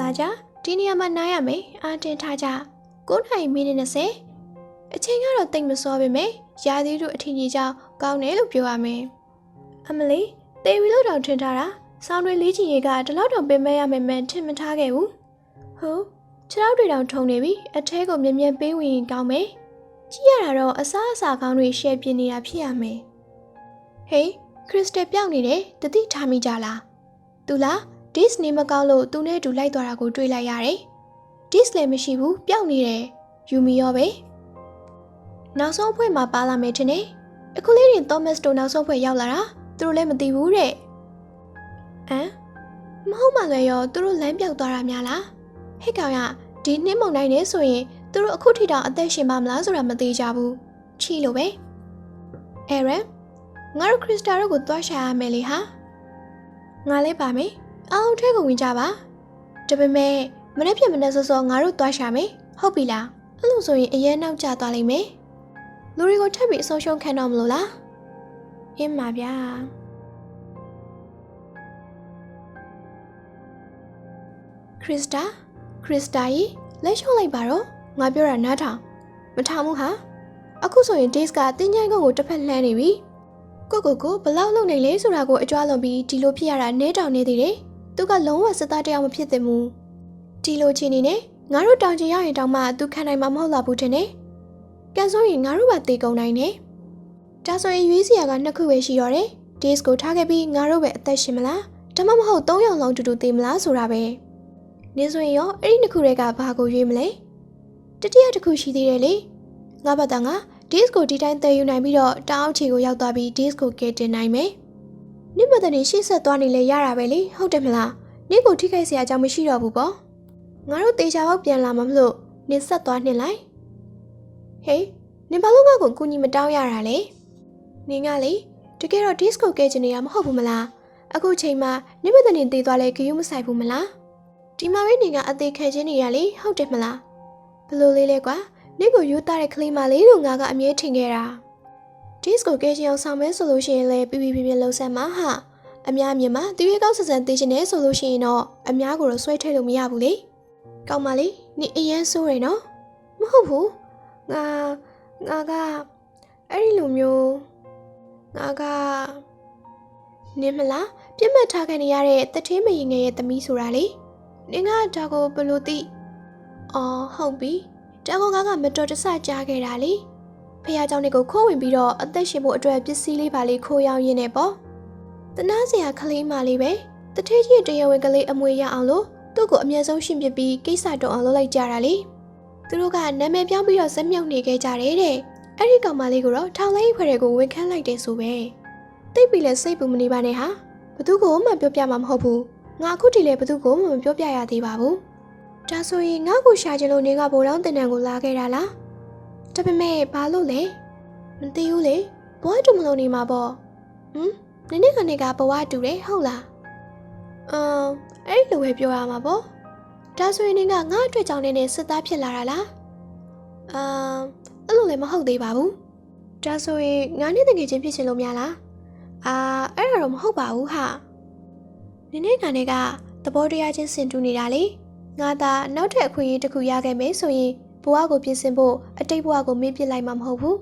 လာကြဒီနေရာမှာနားရမယ်အားတင်းထားကြ9 မိနစ်20အချိန်ကတော့တိတ်မစောပေမဲ့ရာသီတို့အထင်ကြီးကြောင်းကောင်းတယ်လို့ပြောရမယ်အမလီတေဝီလို့တောင်ထင်ထားတာဆောင်းတွေလေးချီရေကဒီလောက်တောင်ပင်မဲ့ရမယ်မှန်ထင်မထားခဲ့ဘူးဟုတ်ခြေထောက်တွေတောင်ထုံနေပြီအထဲကိုမြဲမြဲပေးဝင်ကောင်းမယ်ကြည့်ရတာတော့အစားအစာကောင်းတွေရှယ်ပြနေတာဖြစ်ရမယ်ဟေးခရစ်စတယ်ပြောင်းနေတယ်တတိထားမိကြလားသူလားဒစ်နေမကောင်းလို့သူနဲ့တူလိုက်သွားတာကိုတွေ့လိုက်ရတယ်ဒစ်လည်းမရှိဘူးပြောင်းနေတယ်ယူမီရောပဲနောက်ဆုံးအဖွဲ့မှာပါလာမယ်ထင်တယ်အခုလေးတင်သောမတ်တို့နောက်ဆုံးအဖွဲ့ရောက်လာတာသူတို့လည်းမသိဘူးတဲ့မဟုတ်မှလည်းရောသူတို့လမ်းပြောက်သွားတာများလားဟဲ့ကောင်ရဒီနှင်းမုန်တိုင်းနေဆိုရင်သူတို့အခုထိတောင်အသက်ရှင်ပါမလားဆိုတာမသိကြဘူးချီလို့ပဲအဲရန်ငါတို့ခရစ်စတာတို့ကိုသွားရှာရမယ်လေဟာငါလည်းပါမယ်အောင်ထဲကိုဝင်ကြပါဒါပေမဲ့မနေ့ဖြစ်မနေ့စောစောငါတို့သွားရှာမယ်ဟုတ်ပြီလားအဲ့လိုဆိုရင်အရင်နောက်ကျသွားလိမ့်မယ်လူတွေကိုထပ်ပြီးအဆုံးရှုံးခံတော့မလို့လားအင်းပါဗျာခရစ်စတာကြီးလက်ရှုံးလိုက်ပါတော့ငါပြောတာနားထောင်မထောင်ဘူးဟာအခုဆိုရင် days ကတင်းချိုင်းကုန်းကိုတစ်ဖက်လှမ်းနေပြီကိုဘလောက်လုံနေလဲဆိုတာကိုအကြွားလွန်ပြီးဒီလိုဖြစ်ရတာနဲတောင်နေသေးတယ်သူကလုံးဝစစ်သားတယောက်မဖြစ်သင့်ဘူးဒီလိုချင်နေနဲ့ငါတို့တောင်ချင်ရရင်တောင်မှသူခံနိုင်မှာမဟုတ်လားဘူးထင်တယ်ကန်ဆိုရင်ငါတို့ပါတေကုန်နိုင်တယ်ဒါဆိုရင်ရွေးစရာက2 ခုပဲရှိတော့တယ် days ကိုထားခဲ့ပြီးငါတို့ပဲအသက်ရှင်မလားဒါမှမဟုတ်3 ယောက်လုံးတူတူသေမလားဆိုတာပဲနေဆိုရင်ရောအဲ့ဒီ2 ခုတွေကဘာကိုရွေးမလဲတတိယတစ်ခုရှိသေးတယ်လေငါဘာသာငါ days ကိုဒီတိုင်းတည်ယူနိုင်ပြီးတော့တောင်ချီကိုရောက်သွားပြီး days ကိုကဲတင်နိုင်မယ်နင့်မတန်ရှေ့ဆက်သွားနေလဲရတာပဲလေဟုတ်တယ်မလားနင့်ကိုထိခိုက်စရာအကြောင်းမရှိတော့ဘူးပေါ့ငါတို့တေချာပေါက်ပြန်လာမှမလို့နင့်ဆက်သွားနှင်လိုက်ဟေးနင်ဘာလို့ငါ့ကိုကူညီမတောင်းရတာလဲနင်ကလေတကယ်တော့ days ကိုကဲချင်နေရမဟုတ်ဘူးမလားအခုချိန်မှာနင့်မတန်တေးသွားလဲဂယုမဆိုင်ဘူးမလားဒီမှာပဲနင်ကအသေးခံချင်းနေရလေဟုတ်တယ်မလားဘလို့လေးလဲကွာနင့်ကိုယူသားတဲ့ကလေးမလေးလို့ငါကအမြဲထင်ခဲ့တာ days ကိုကဲချင်အောင်ဆောင်မဲဆိုလို့ရှိရင်လဲပြပြလှုပ်ဆက်မှာဟာအများမြင်မှာသူရဲ့ကောက်ဆန်ဆန်သိချင်နေဆိုလို့ရှိရင်တော့အများကိုတော့ဆွဲထည့်လို့မရဘူးလေကောင်းပါလေနင်အရင်ဆိုးတယ်နော်မဟုတ်ဘူးငါကအဲ့ဒီလိုမျိုးငါကနင်မလားပြစ်မှတ်ထားခံရတဲ့တထင်းမရင်ငယ်ရဲ့သမီးဆိုတာလေနင်ကဒါကိုဘယ်လိုသိအော်ဟုတ်ပြီဒါကငါကမတော်တဆကြားခဲ့တာလေဖះเจ้าတွေကိုခိုးဝင်ပြီးတော့အသက်ရှင်ဖို့အတွက်ပစ္စည်းလေးပါလေးခိုးရောင်းရင်းနဲ့ပေါ့တနာစရာကလေးမလေးပဲတထင်းကြီးတရားဝင်ကလေးအမွေရအောင်လို့သူ့ကိုအမြဲဆုံးရှင်းပြပြီးကိစ္စတော့အောင်လုပ်လိုက်ကြတာလေသူတို့ကနာမည်ပြောင်းပြီးတော့ဇက်မြုပ်နေခဲ့ကြတယ်တဲ့အဲ့ဒီကောင်မလေးကိုတော့ထောင်လိုက်ခွဲတွေကိုဝင်ခန်းလိုက်တယ်ဆိုပဲတိတ်ပြီးလဲစိတ်ပူမနေပါနဲ့ဟာဘသူကိုမှပြောပြမှာမဟုတ်ဘူးငါအခုတည်းလဲဘသူကိုမှမပြောပြရသေးပါဘူးဒါဆိုရင်ငါ့ကိုရှာချင်လို့နေကဘိုးတော်တင်တန်ကိုလာခဲ့တာလားဒါပေမဲ့ဘာလို့လဲမသိဘူးလေဘွားတူမလို့နေမှာပေါ့နည်းကနေကဘဝတူတယ်ဟုတ်လားအဲ့လိုပဲပြောရမှာပေါ့ဒါဆိုရင်ငါအတွက်ကြောင့်နေစစ်သားဖြစ်လာတာလားအဲ့လိုလည်းမဟုတ်သေးပါဘူးဒါဆိုရင်ငါနဲ့တကယ်ချင်းဖြစ်ချင်လို့များလားအဲ့ဒါတော့မဟုတ်ပါဘူးဟာနည်းကနေကသဘောတရားချင်းစင်တူနေတာလေငါသာနောက်ထပ်အခွင့်အရေးတစ်ခုရခဲ့မယ်ဆိုရင်ဘဝကိုပြင်ဆင်ဖို့အတိတ်ဘဝကိုမေ့ပစ်လိုက်မှာမဟုတ်ဘူး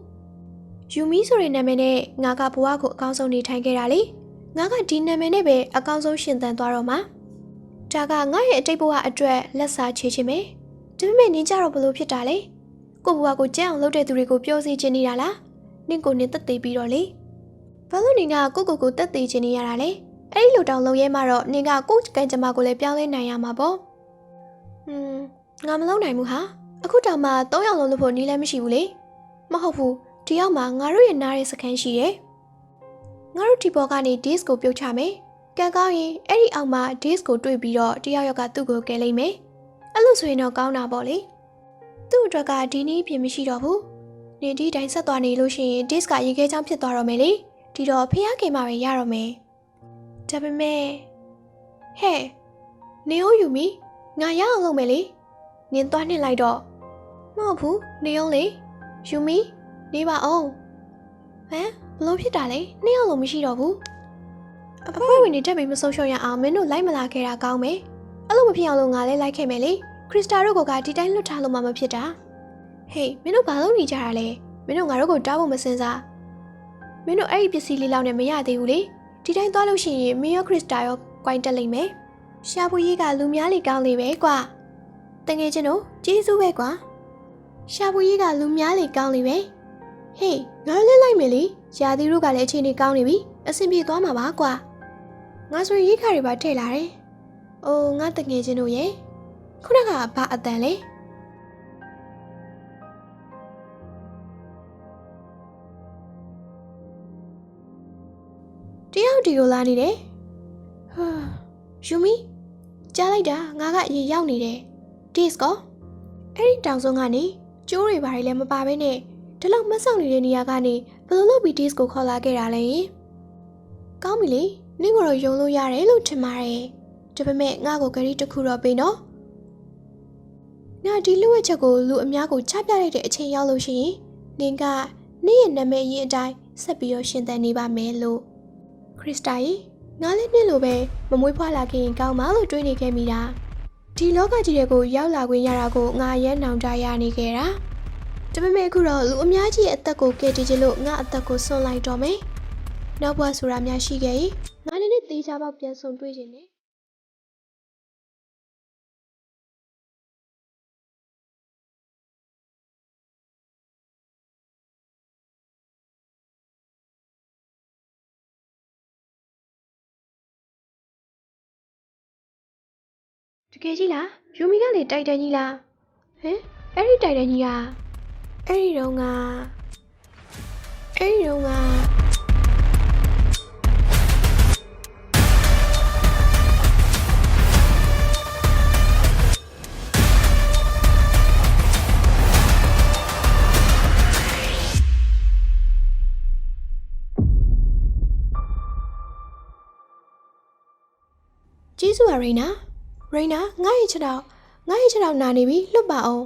ယူမီဆိုတဲ့နာမည်နဲ့ငါကဘဝကိုအကောင်းဆုံးနေထိုင်ခဲ့တာလေငါကဒီနာမည်နဲ့ပဲအကောင်းဆုံးရှင်သန်သွားတော့မှာဒါကငါရဲ့အတိတ်ဘဝအတွက်လက်စားချေခြင်းပဲဒါပေမဲ့နင်ကြတော့ဘလို့ဖြစ်တာလဲကိုဘဝကိုကြမ်းအောင်လုပ်တဲ့သူတွေကိုပြောစီခြင်းနေတာလားနင့်ကိုနင်တက်သေးပြီးတော့လေဘာလို့နင်ကကိုတက်သေးခြင်းနေရတာလဲအဲ့ဒီလိုတောင်လုံရဲမှတော့နင်ကကိုကံကြမ္မာကိုလည်းပြောင်းလဲနိုင်ရမှာပေါ့ငါမလုပ်နိုင်ဘူးဟာအခုတောင်မှ3 ယောက်လုံးလို့ဖို့နီးလည်းမရှိဘူးလေမဟုတ်ဘူးဒီရောက်မှာငါတို့ရဲ့နားရဲ့စခန်းရှိတယ်ငါတို့ဒီဘော်ကနေ days ကိုပြုတ်ချမယ်ကံကောင်းရင်အဲ့ဒီအောက်မှာ days ကိုတွေ့ပြီးတော့တယောက်ကသူ့ကိုကယ်လိုက်မယ်အဲ့လိုဆိုရင်တော့ကောင်းတာပေါ့လေသူ့အတွက်ကဒီနည်းပြင်မရှိတော့ဘူးနေဒီတိုင်းဆက်သွားနေလို့ရှိရင် days ကရေခဲချောင်းဖြစ်သွားတော့မယ်လေဒီတော့ဖះခင်မှာပဲရတော့မယ်ဒါပေမဲ့ဟဲ့နေအောင်ယူမီငါရအောင်လုပ်မယ်လေနင်သွားနှင်လိုက်တော့မဟုတ်ဘူးနေအောင်လေယူမီနေပါအောင်ဘလို့ဖြစ်တာလဲ2 ယောက်လုံးမရှိတော့ဘူးအဖွဲ့ဝင်တွေတက်ပြီးမဆုံးရှုံးရအောင်မင်းတို့လိုက်မလာခဲ့တာကောင်းမယ် အဲ့လိုမဖြစ်အောင်လို့ငါလည်းလိုက်ခဲ့မယ်လေခရစ်စတာတို့ကဒီတိုင်းလွတ်ထားလို့မှမဖြစ်တာဟေးမင်းတို့ဘာလို့နေကြတာလဲမင်းတို့ငါတို့ကိုတောင်းဖို့မစင်စားမင်းတို့အဲ့ဒီပစ္စည်းလေးလောက်နဲ့မရသေးဘူးလေဒီတိုင်းသွားလို့ရှိရင်မင်းရောခရစ်စတာရောကွိုင်းတက်လိမ့်မယ်ရှာဖွေရေးကလူများလေကောင်းလေပဲကွာတကယ်ချင်းတို့ကျေးဇူးပဲကွာရှာဖွေရေးကလူများလေကောင်းလေပဲဟေးငါလည်းလိုက်မယ်လေရာသီတို့ကလည်းအချိန်ကြီးကောင်းနေပြီအဆင်ပြေသွားမှာပါကွာငါဆိုရေးခါတွေပါထည့်လာတယ်အိုးငါတကယ်ချင်းတို့ရဲ့ခုနကဘာအတန်လဲတယောက်ဒီကိုလာနေတယ်ဟာယူမီကြားလိုက်တာငါကရေရောက်နေတယ်ဒီစကောအဲ့ဒီတောင်စုံကနေကျိုးတွေဘာတွေလည်းမပါဘဲနဲ့ဒီလောက်မဆောက်နေတဲ့နေရာကနေဘယ်လိုလုပ်ပြီးဒီစကိုခေါ်လာခဲ့တာလဲကောင်းပြီလေနင့်ကတော့ယုံလို့ရတယ်လို့ထင်ပါတယ်ဒါပေမဲ့ငါ့ကိုဂရီတစ်ခုတော့ပေးနော်ငါဒီလူဝက်ချက်ကိုလူအများကိုချပြလိုက်တဲ့အချိန်ရောက်လို့ရှိရင်နင်ကနေ့ရဲ့နာမည်ရင်းအတိုင်းဆက်ပြီးတော့ရှင်သန်နေပါမယ်လို့ခရစ်စတာကြီးငါလည်းနှစ်လိုပဲမမွေးဖွားလာခင်ကောင်းမှလို့တွေးနေခဲ့မိတာဒီလောကကြီးတွေကိုရောက်လာခွင့်ရတာကိုငါရဲနောင်တရနေခဲ့တာဒါပေမဲ့အခုတော့လူအများကြီးရဲ့အသက်ကိုကယ်တင်ချင်လို့ငါအသက်ကိုဆွန့်လိုက်တော့မယ်နောက်ဘဝဆိုတာများရှိခဲ့ရင်ငါနဲ့တေးချပေါက်ပြန်ဆုံတွေ့ခြင်းနဲ့တကယ်ကြီးလားယူမီကလေတိုက်တန်ကြီးလားဟင်အဲ့ဒီတိုက်တန်ကြီးကအဲ့ဒီတော့ကကျေးဇူးပါရိနာငါ့ရဲ့ခြေထောက်နာနေပြီလွတ်ပါအောင်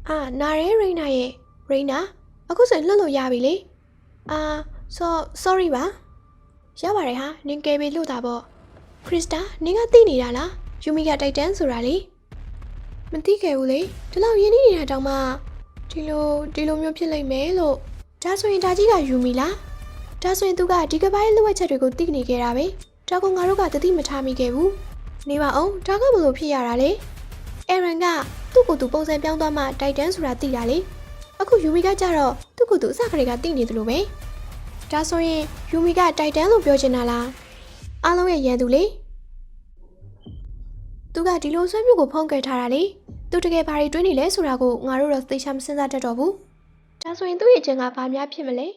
အာနာရဲရိနာရဲ့ရိနာအခုဆိုရင်လွတ်လို့ရပြီလေအာsorry ပါရပါတယ်ဟာနင်ကယ်ပြီးလို့တာပေါ့ခရစ်စတာနင်ကသိနေတာလားယူမီကတိုက်တန်းဆိုတာလေမသိခဲ့ဘူးလေဒီလောက်ရင်းနှီးနေတာတောင်မှဒီလိုမျိုးဖြစ်လိမ့်မယ်လို့ဒါဆိုရင်ဒါကြီးကယူမီလားဒါဆိုရင်သူကဒီကပိုင်းလွှတ်ချက်တွေကိုသိနေခဲ့တာပဲဒါကငါတို့ကတတိမထားမိခဲ့ဘူးနေပါအောင်ဒါကဘလို့ဖြစ်ရတာလဲအဲရန်ကသူ့ကိုယ်သူပုံစံပြောင်းသွားမှတိုက်တန်းဆိုတာသိတာလေအခုယူမီကကြတော့သူ့ကိုယ်သူအစကတည်းကသိနေတယ်လို့ပဲဒါဆိုရင်ယူမီကတိုက်တန်းလို့ပြောချင်တာလားအားလုံးရဲ့ရန်သူလေသူကဒီလိုဆွဲမျိုးကိုဖုံးကွယ်ထားတာလေသူတကယ်ဘာတွေတွေးနေလဲဆိုတာကိုငါတို့တော့သိချမစဉ်းစားတတ်တော့ဘူးဒါဆိုရင်သူ့ရဲ့ခြင်းကဘာများဖြစ်မလဲ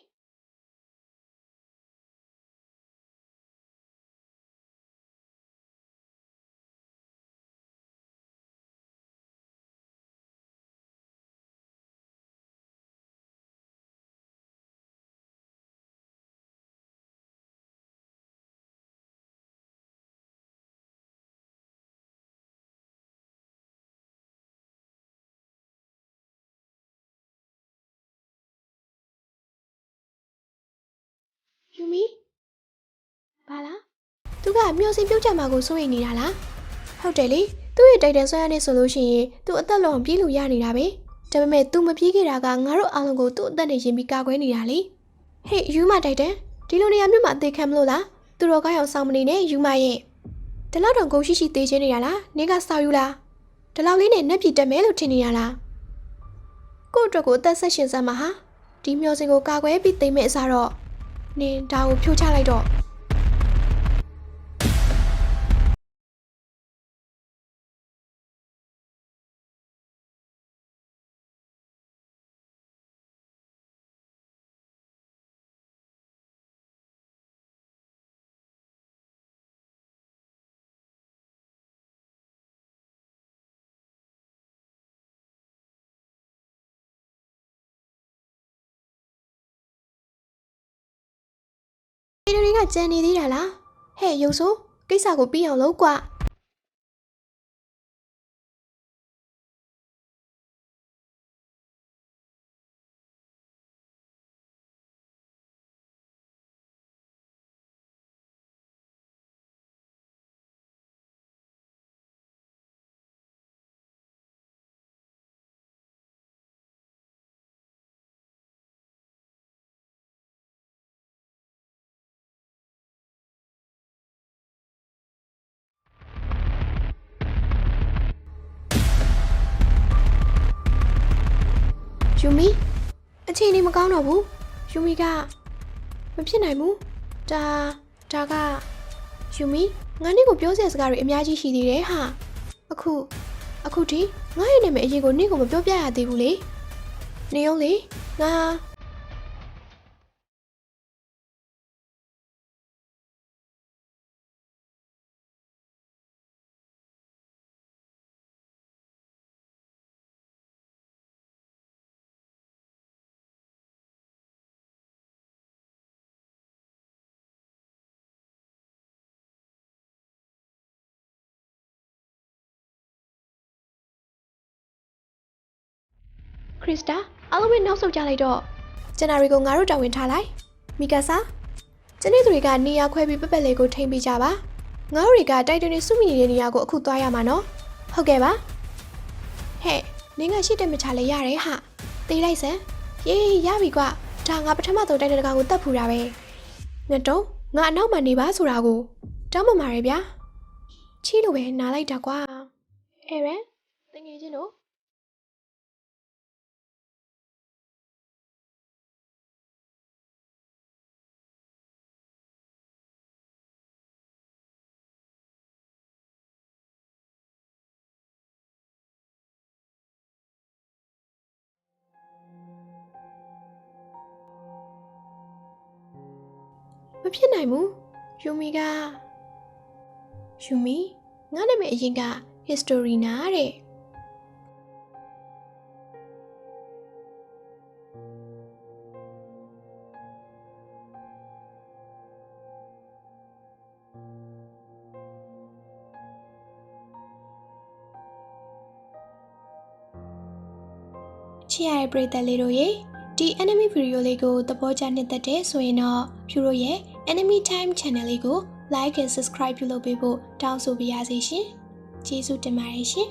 ယူမီဘာလားသူကမျောစင်ပြုတ်ချမှာကိုစိုးရိမ်နေတာလားဟုတ်တယ်လေသူ့ရဲ့တိုက်တန်းဆွဲရနေဆိုလို့ရှိရင်သူအသက်လုံးပြေးလို့ရနေတာပဲဒါပေမဲ့ तू မပြေးခဲ့တာကငါတို့အားလုံးကိုသူ့အသက်နဲ့ရင်ပြီးကာကွယ်နေတာလေဟေးယူမတိုက်တန်းဒီလိုနေရာမျိုးမှာအသေးခံမလို့လားသူတော်ကောင်းအောင်စောင့်မနေနဲ့ယူမရဲ့ဒီလောက်တော့ဂုံရှိရှိသေးချင်းနေရလားနင်းကစောက်ယူလားဒီလောက်လေးနဲ့နှက်ပြတက်မယ်လို့ထင်နေရလားကို့အတွက်ကိုအသက်ဆက်ရှင်စမ်းမှာဟာဒီမျောစင်ကိုကာကွယ်ပြီးသိမ့်မဲ့အစားတော့နင်ဒါကိုဖြိုးချလိုက်တော့ဒီလိုတွေကကြံနေသေးတာလားဟဲ့ရုပ်ဆိုးကိစ္စကိုပြီးအောင်လုပ်ကွာ ယူမီအချိန်လေးမကောင်းတော့ဘူးယူမီကမဖြစ်နိုင်ဘူးဒါကယူမီငါနေ့ကိုပြောစရာစကားတွေအများကြီးရှိသေးတယ်ဟာအခုထိငါရဲ့နာမည်အရင်ကိုနေ့ကိုမပြောပြရသေးဘူးလေနေအောင်လေငါခရစ်စတာအားလုံးပဲနောက်ဆုတ်ကြလိုက်တော့ဂျန်နာရီကိုငါတို့တာဝန်ထားလိုက်မီကာဆာကျန်တဲ့သူတွေကနေရာခွဲပြီးပက်ပက်လေးကိုထိမ့်ပေးကြပါငါတို့တွေကတိုက်တွန်းနေစုမိနေတဲ့နေရာကိုအခုသွားရမှာနော်ဟုတ်ကဲ့ပါဟဲ့နင်းကရှိတဲ့မချလဲရတယ်ဟာတေးလိုက်စမ်းရေးရပြီကွာဒါငါပထမဆုံးတိုက်တဲ့ကောင်ကိုတတ်ဖူတာပဲငါတော့ငါအနောက်မှာနေပါဆိုတာကိုတောင်းပန်ပါရဗျာချီးလို့ပဲနားလိုက်တာကွာအဲရန်တငယ်ချင်းတို့မဖြစ်နိုင်ဘူးယူမီငါနာမည်အရင်က Historina တဲ့ချစ်ရတဲ့ပရိသတ်လေးတို့ရေဒီ enemy video လေးကိုသဘောကျနှစ်သက်တဲ့ဆိုရင်တော့ဖြူတို့ရဲ့ enemy time channel လေးကို like and subscribe ပြုလုပ်ပေးဖို့တောင်းဆိုပါရစေရှင်ကျေးဇူးတင်ပါတယ်ရှင်